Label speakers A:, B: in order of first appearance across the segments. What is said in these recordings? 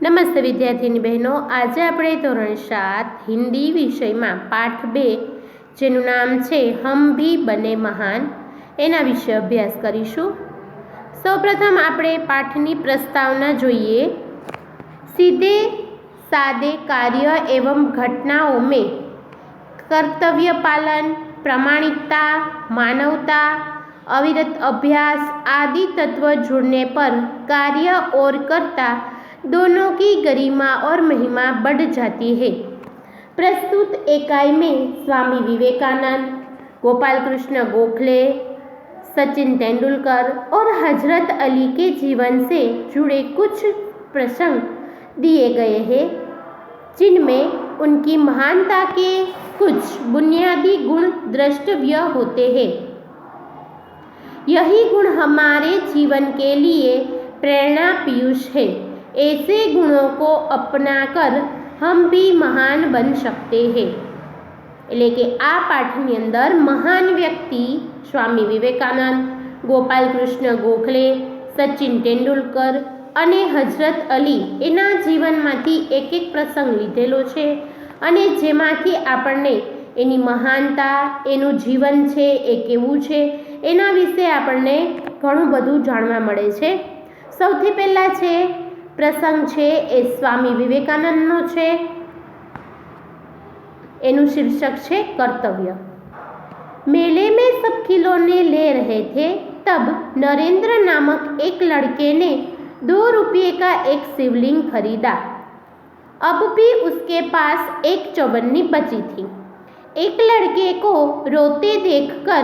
A: નમસ્તે વિદ્યાર્થીની બહેનો, આજે આપણે ધોરણ 7 હિન્દી વિષયમાં પાઠ 2 જેનું નામ છે હમ ભી બને મહાન એના વિશે અભ્યાસ કરીશું। સૌપ્રથમ આપણે પાઠની પ્રસ્તાવના જોઈએ। सीधे सादे कार्य एवं घटनाओं में कर्तव्य पालन, प्रामाणिकता, मानवता, अविरत अभ्यास आदि तत्व जुड़ने पर कार्य और कर्ता दोनों की गरिमा और महिमा बढ़ जाती है। प्रस्तुत इकाई में स्वामी विवेकानंद, गोपाल कृष्ण गोखले, सचिन तेंदुलकर और हजरत अली के जीवन से जुड़े कुछ प्रसंग दिए गए हैं, जिनमें उनकी महानता के कुछ बुनियादी गुण द्रष्टव्य होते हैं। यही गुण हमारे जीवन के लिए प्रेरणा पीयूष है। ऐसे गुणों को अपनाकर हम भी महान बन सकते हैं। એટલે કે આ પાઠની અંદર મહાન વ્યક્તિ સ્વામી વિવેકાનંદ, ગોપાલ કૃષ્ણ ગોખલે, સચિન તેંડુલકર અને હજરત અલી એના જીવનમાંથી એક એક પ્રસંગ લીધેલો છે અને જેમાંથી આપણને એની મહાનતા, એનું જીવન છે એ કેવું છે એના વિશે આપણને ઘણું બધું જાણવા મળે છે। સૌથી પહેલાં છે પ્રસંગ છે એ સ્વામી વિવેકાનંદનો છે, એનું શીર્ષક છે કર્તવ્ય। मेले में सब खिलौने ले रहे थे, तब नरेंद्र नामक एक लड़के ने 2 रुपये का एक शिवलिंग खरीदा। अब भी उसके पास एक चौबन्नी बची थी। एक लड़के को रोते देखकर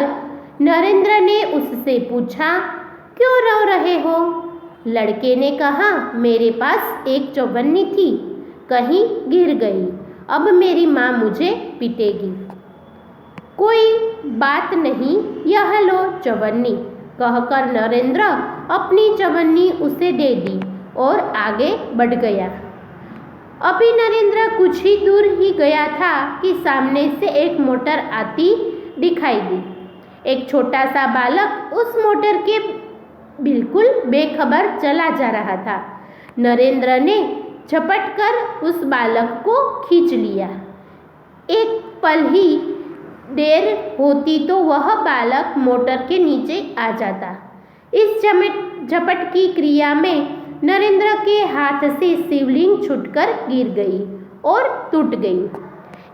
A: नरेंद्र ने उससे पूछा, क्यों रो रहे हो? लड़के ने कहा, मेरे पास एक चौबन्नी थी, कहीं गिर गई, अब मेरी माँ मुझे पीटेगी। कोई बात नहीं, यह लो चौबन्नी, कहकर नरेंद्र अपनी चौबन्नी उसे दे दी और आगे बढ़ गया। अभी नरेंद्र कुछ ही दूर ही गया था कि सामने से एक मोटर आती दिखाई दी। एक छोटा सा बालक उस मोटर के बिल्कुल बेखबर चला जा रहा था। नरेंद्र ने झपट कर उस बालक को खींच लिया। एक पल ही देर होती तो वह बालक मोटर के नीचे आ जाता। इस झपट की क्रिया में नरेंद्र के हाथ से शिवलिंग छूटकर गिर गई और टूट गई।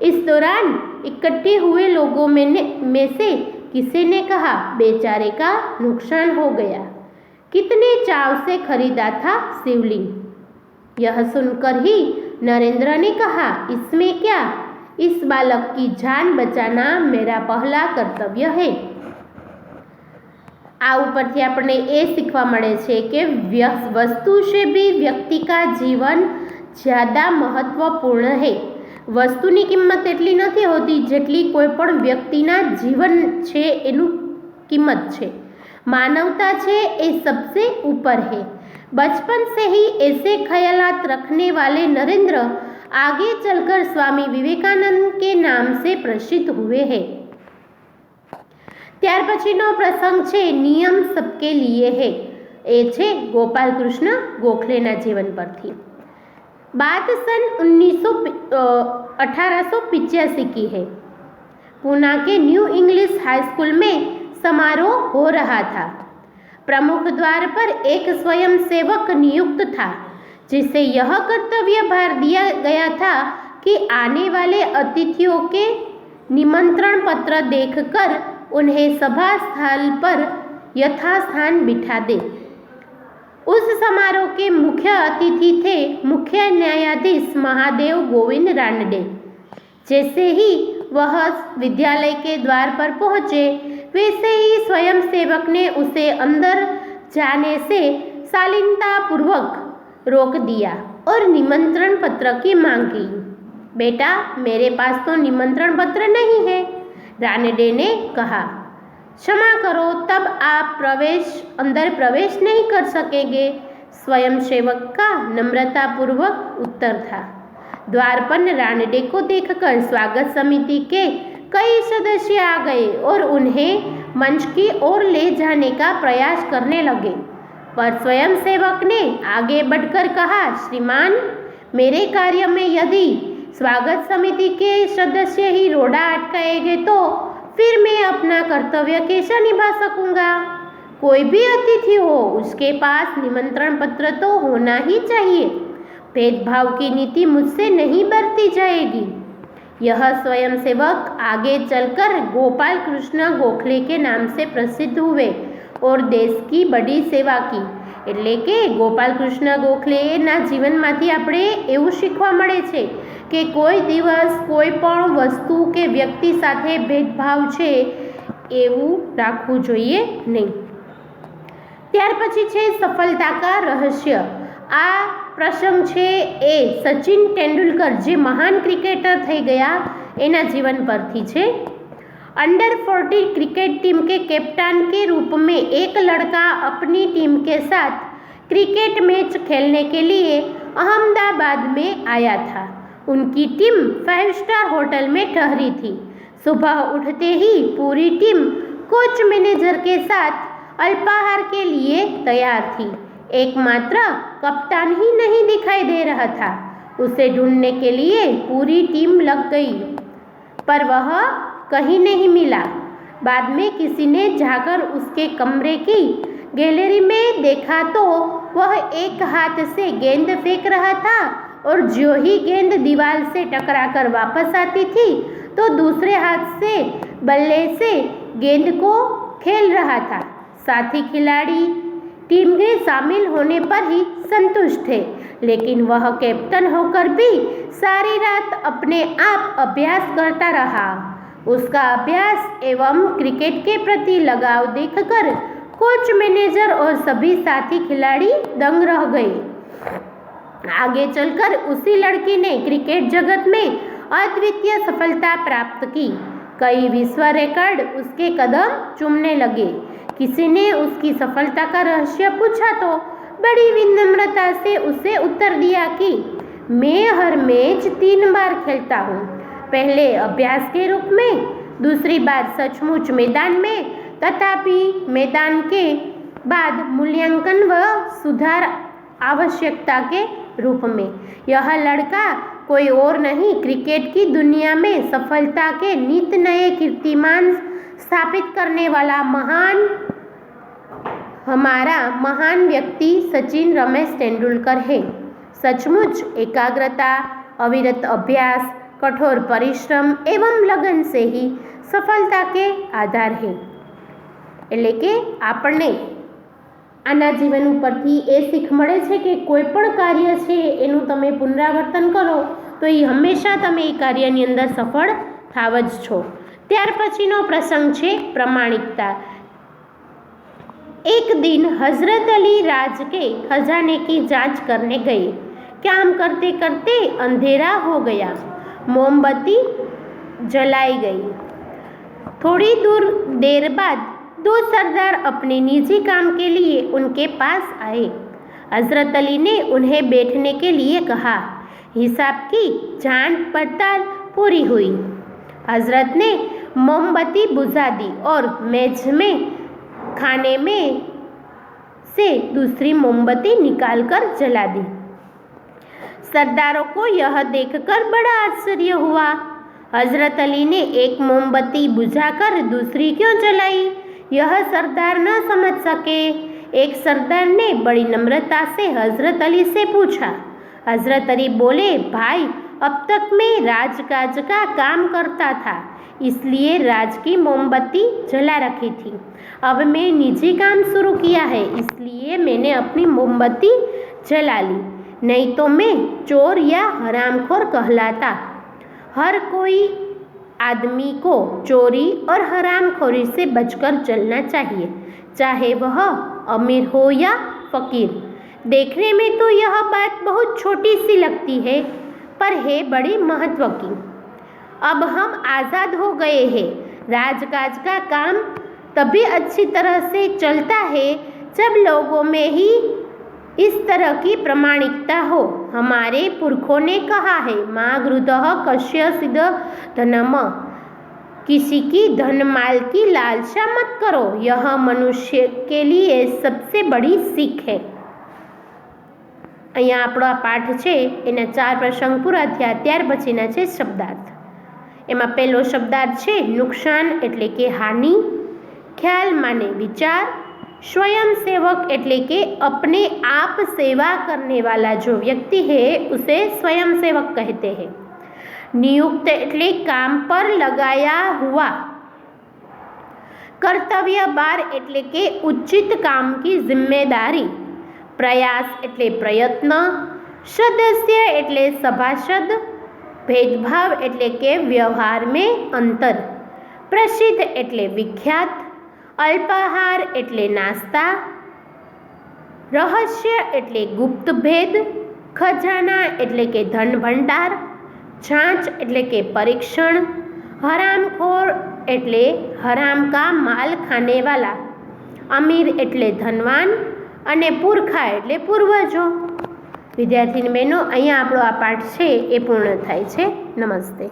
A: इस दौरान इकट्ठे हुए लोगों में से किसी ने कहा, बेचारे का नुकसान हो गया, कितने चाव से खरीदा था शिवलिंग। यह सुनकर ही नरेंद्र ने कहा, इसमें क्या, इस बालक की जान बचाना मेरा पहला कर्तव्य है। आ उपरथी आपने ए सीखवा मळे छे कि वस्तु से भी व्यक्ति का जीवन ज़्यादा महत्वपूर्ण है। वस्तुनी किंमत एटली नहीं होती जेटली कोईपण व्यक्तिना जीवन छे एनु किंमत छे। मानवता छे ए सबसे ऊपर है। बचपन से ही ऐसे ख्यालात रखने वाले नरेंद्र आगे चलकर स्वामी विवेकानंद के नाम से प्रसिद्ध हुए हैं। ત્યાર પછીનો પ્રસંગ છે નિયમ સબકે લીએ હે, એ છે ગોપાલ કૃષ્ણ ગોખલેના જીવન પરથી। बात सन 1885 की है। पूना के न्यू इंग्लिश हाई स्कूल में समारोह हो रहा था। प्रमुख द्वार पर एक स्वयं सेवक नियुक्त था, जिसे यह कर्तव्य भार दिया गया था कि आने वाले अतिथियों के निमंत्रण पत्र देखकर उन्हें सभा स्थल पर यथास्थान बिठा दे। उस समारोह के मुख्य अतिथि थे मुख्य न्यायाधीश महादेव गोविंद रानडे। जैसे ही वह विद्यालय के द्वार पर पहुँचे, वैसे ही स्वयं सेवक ने उसे अंदर जाने से शालीनतापूर्वक रोक दिया और निमंत्रण पत्र की मांग की। बेटा, मेरे पास तो निमंत्रण पत्र नहीं है, रानडे ने कहा। क्षमा करो, तब आप अंदर प्रवेश नहीं कर सकेंगे, स्वयं सेवक का नम्रतापूर्वक उत्तर था। द्वारपाल रानडे को देखकर स्वागत समिति के कई सदस्य आ गए और उन्हें मंच की ओर ले जाने का प्रयास करने लगे। पर स्वयंसेवक ने आगे बढ़कर कहा, श्रीमान, मेरे कार्य में यदि स्वागत समिति के सदस्य ही रोड़ा अटकाएंगे तो फिर मैं अपना कर्तव्य कैसे निभा सकूंगा? कोई भी अतिथि हो, उसके पास निमंत्रण पत्र तो होना ही चाहिए। भेदभाव की नीति मुझसे नहीं बरती जाएगी। यह स्वयंसेवक आगे चलकर गोपाल कृष्ण गोखले के नाम से प्रसिद्ध हुए और देश की बड़ी सेवा की। એટલે કે ગોપાલ કૃષ્ણ ગોખલેના જીવનમાંથી આપણે એવું શીખવા મળે છે કે કોઈ દિવસ કોઈ પણ વસ્તુ કે વ્યક્તિ સાથે ભેદભાવ છે એવું રાખવું જોઈએ નહીં. ત્યાર પછી છે સફળતા કા રહસ્ય. આ પ્રસંગ છે એ સચિન તેંડુલકર જે મહાન ક્રિકેટર થઈ ગયા એના જીવન પરથી છે. अंडर 14 क्रिकेट टीम के कैप्टन के रूप में एक लड़का अपनी टीम के साथ क्रिकेट मैच खेलने के लिए अहमदाबाद में आया था. उनकी टीम 5 स्टार होटल में ठहरी थी. सुबह उठते ही पूरी टीम कोच मैनेजर के साथ अल्पाहार के लिए तैयार थी. एकमात्र कप्तान ही नहीं दिखाई दे रहा था. उसे ढूंढने के लिए पूरी टीम लग गई पर वह कहीं नहीं मिला. बाद में किसी ने जाकर उसके कमरे की गैलरी में देखा तो वह एक हाथ से गेंद फेंक रहा था और जो ही गेंद दीवार से टकराकर वापस आती थी तो दूसरे हाथ से बल्ले से गेंद को खेल रहा था. साथी खिलाड़ी टीम में शामिल होने पर ही संतुष्ट थे, लेकिन वह कैप्टन होकर भी सारी रात अपने आप अभ्यास करता रहा. उसका अभ्यास एवं क्रिकेट के प्रति लगाव देखकर कोच मैनेजर और सभी साथी खिलाड़ी दंग रह गए. आगे चलकर उसी लड़की ने क्रिकेट जगत में अद्वितीय सफलता प्राप्त की. कई विश्व रिकॉर्ड उसके कदम चूमने लगे. किसी ने उसकी सफलता का रहस्य पूछा तो बड़ी विनम्रता से उसे उत्तर दिया कि मैं हर मैच 3 बार खेलता हूँ. पहले अभ्यास के रूप में, दूसरी बार सचमुच मैदान में, तथापि मैदान के बाद मूल्यांकन व सुधार आवश्यकता के रूप में. यह लड़का कोई और नहीं, क्रिकेट की दुनिया में सफलता के नित नए कीर्तिमान स्थापित करने वाला हमारा महान व्यक्ति सचिन रमेश तेंदुलकर है. सचमुच एकाग्रता, अविरत अभ्यास, कठोर परिश्रम एवं लगन से ही सफलता के आधार है. એટલે કે આપણને આના જીવન ઉપરથી એ શીખ મળે છે કે કોઈ પણ કાર્ય છે એનું તમે પુનરાવર્તન કરો તો એ હંમેશા તમે એ કાર્યની અંદર સફળ થાવ જ છો. ત્યાર પછીનો પ્રસંગ છે પ્રમાણિકતા. एक दिन हजरत अली राज के खजाने की जांच करने गए. काम करते करते अंधेरा हो गया. मोमबत्ती जलाई गई. थोड़ी देर बाद 2 सरदार अपने निजी काम के लिए उनके पास आए. हजरत अली ने उन्हें बैठने के लिए कहा. हिसाब की जांच पड़ताल पूरी हुई. हजरत ने मोमबत्ती बुझा दी और मेज में खाने में से दूसरी मोमबत्ती निकालकर जला दी. सरदारों को यह देखकर बड़ा आश्चर्य हुआ. हजरत अली ने एक मोमबत्ती बुझाकर दूसरी क्यों जलाई, यह सरदार न समझ सके. एक सरदार ने बड़ी नम्रता से हजरत अली से पूछा. हजरत अली बोले, भाई, अब तक मैं राजकाज का काम करता था, इसलिए राज की मोमबत्ती जला रखी थी. अब मैं निजी काम शुरू किया है, इसलिए मैंने अपनी मोमबत्ती जला ली, नहीं तो मैं चोर या हरामखोर कहलाता. हर कोई आदमी को चोरी और हरामखोरी से बचकर चलना चाहिए, चाहे वह अमीर हो या फकीर. देखने में तो यह बात बहुत छोटी सी लगती है, पर है बड़ी महत्व की. अब हम आज़ाद हो गए हैं. राजकाज का काम तभी अच्छी तरह से चलता है जब लोगों में ही इस तरह की प्रामाणिकता हो. हमारे पुरखों ने कहा है, माँ घृतः कस्य सिद्ध धनम. किसी की धन माल की लालसा मत करो, यह मनुष्य के लिए सबसे बड़ी सीख है। અહીંયા આપણો આ પાઠ છે એના 4 પ્રસંગ પૂરા થયા, ત્યાર પછીના છે શબ્દાર્થ। એમાં પહેલો શબ્દાર્થ છે નુકસાન એટલે કે હાનિ, ખ્યાલ माने विचार, स्वयं सेवक એટલે કે अपने आप सेवा करने वाला जो व्यक्ति है उसे स्वयं सेवक कहते हैं। नियुक्त એટલે काम पर लगाया हुआ, कर्तव्य बार એટલે કે उचित काम की जिम्मेदारी, प्रयास એટલે प्रयत्न, सदस्य એટલે सभासद, भेदभाव એટલે કે व्यवहार में अंतर, प्रसिद्ध એટલે विख्यात, अल्पाहार એટલે नास्ता, रहस्य એટલે गुप्त भेद, खजाना એટલે કે धन भंडार, जांच એટલે કે परीक्षण, हरामखोर એટલે हराम का माल खाने वाला, अमीर એટલે धनवान અને પુરખા એટલે પૂર્વજો। વિદ્યાર્થીની બહેનો, અહીંયા આપણો આ પાઠ છે એ પૂર્ણ થાય છે। નમસ્તે।